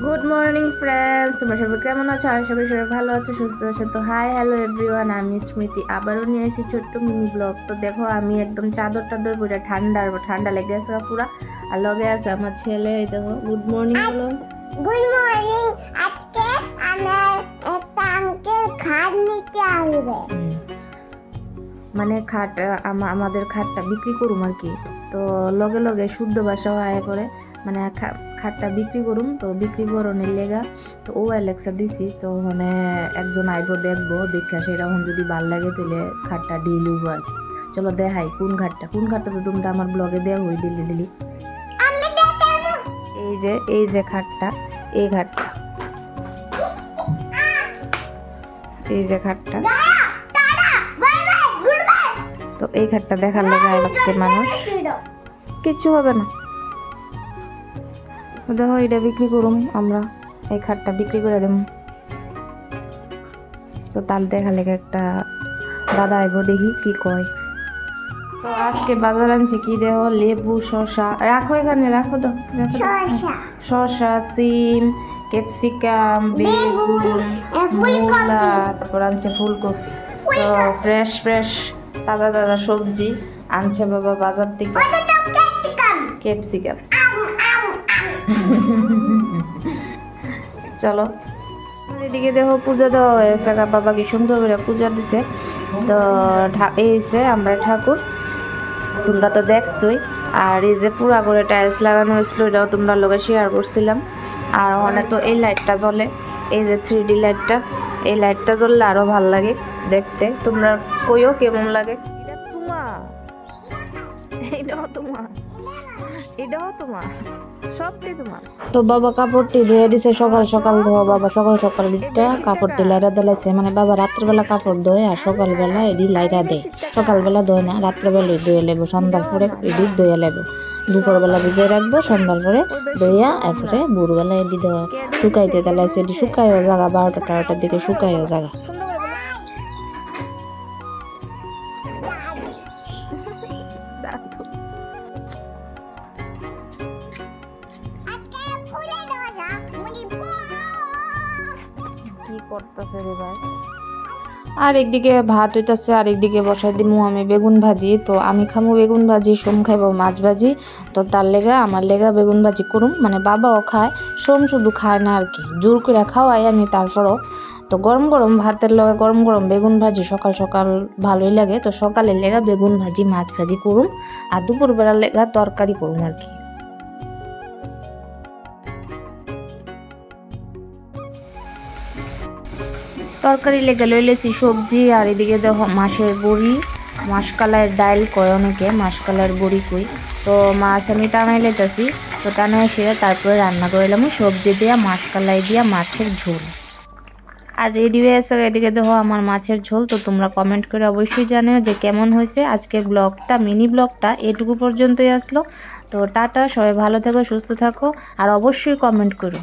Good morning friends, তোমরা সবাই কেমন আছো? আশা করি সবাই ভালো আছো, সুস্থ আছো। তো হাই হ্যালো এভরিওয়ান, আমি স্মৃতি আবারও নিয়ে এসেছি ছোট্ট মিনি ব্লগ। তো দেখো আমি একদম চাদর টাদর পরে ঠান্ডা লেগে আছে পুরা। আর লগে আছে আমার ছেলে। এই দেখো, গুড মর্নিং বলো। Good morning. আজকে আমার একটা আঙ্কেল খাট নিতে আসবে। মানে খাট আমাদের খাটটা বিক্রি করুম আর কি। তো লগে লগে শুদ্ধ ভাষা আয় করে মানে খাটটা বিক্রি করুম। তো বিক্রি করণের লেগা তো ও অ্যালেক্সা দিছি। তো মানে একজন আইব দেখবো, দেখা সেরকম যদি ভাল লাগে তাহলে খাটটা ডিল হইব আর কি। চলো দেখাই কোন খাটটা তো তোমরা আমার ব্লগে দেওয়া হই ডেলি। এই যে খাটটা, এই খাটটা, এই যে খাটটা। তো এই খাটটা দেখার লেগে আজকে মানুষ কিছু হবে না। দেখো এটা বিক্রি করুম আমরা, এই খাটটা বিক্রি করে দেব। তো তার দেখা লেগে একটা দাদা আইব, দেখি কি কয়। তো আজকে বাজার আনছি কি দেখো, লেবু, শসা, রাখো এখানে, রাখো তো, শসা, সিম, ক্যাপসিকাম, বেগুন, মূলা, তারপর আনছে ফুলকপি। তো ফ্রেশ তাজা সবজি আনছে বাবা বাজার থেকে। ক্যাপসিকাম। চলো এদিকে দেখো পূজা দেওয়া হয়েছে, বাবা কি সুন্দর করে পূজা দিছে। তো এইছে আমরা ঠাকুর, তোমরা তো দেখছোই। আর এই যে পুরা করে টাইলস লাগানো হয়েছিল, এটাও তোমরা লোকে শেয়ার করছিলাম। আর ওখানে তো এই লাইটটা জ্বলে, এই যে 3D লাইটটা, এই লাইটটা জ্বললে আরো ভাল লাগে দেখতে। তোমরা কইও কেমন লাগে। এটাও তোমার, সবটাই তোমার। তো বাবা কাপড়টি ধুয়ে দিছে সকাল ধোয়া, বাবা সকাল দিকটা কাপড়টি লাইরা দিলাইছে। মানে বাবা রাত্রেবেলা কাপড় ধোয় আর সকালবেলা এডি লাইরা দেয়। সকালবেলা ধোয় না, রাত্রেবেলা ধুয়ে লেবো, সন্ধ্যার পরে এডি ধুয়ে লেবো। দুপুরবেলা ভিজিয়ে রাখবো, সন্ধ্যার পরে ধুইয়া এরপরে ভোরবেলা এডি শুকাইতে দিলাইছে। এডি শুকাইও জায়গা 12টা দিকে শুকাইও জায়গা। কি করতেছে রে ভাই। আর একদিকে ভাত হইতাছে, আর একদিকে বসাই দিমু আমি বেগুন ভাজি। তো আমি খামু বেগুন ভাজি, সোম খাইবো মাছ ভাজি। তো তার লেগা আমার লেগা বেগুন ভাজি করুম। মানে বাবাও খায়, সোম শুধু খায় না আর কি, জোর করে খাওয়াই আমি তারপরও। তো গরম ভাতের লগে গরম বেগুন ভাজি সকাল ভালোই লাগে। তো সকালের লেগা বেগুন ভাজি মাছ ভাজি করুম, আর দুপুরবেলার লেগা তরকারি করুম আর কি। তরকারি লেগে লইলেছি সবজি, আর এদিকে দেখো মাছের বড়ি, মাসকালাইয়ের ডাইল কয় অনেকে, মাসকালাইয়ের বড়ি কই। তো মাছ আমি টানাই লেতেছি। তো টানাই এসে তারপরে রান্না করলাম সবজি দিয়া, মাসকালাই দিয়া মাছের ঝোল। আর রেডি হয়ে আছে এদিকে দেখো আমার মাছের ঝোল। তো তোমরা কমেন্ট করে অবশ্যই জানিও যে কেমন হয়েছে। আজকের ব্লগটা, মিনি ব্লগটা এটুকু পর্যন্তই আসলো। তো টাটা, সবাই ভালো থাকো, সুস্থ থাকো, আর অবশ্যই কমেন্ট করো।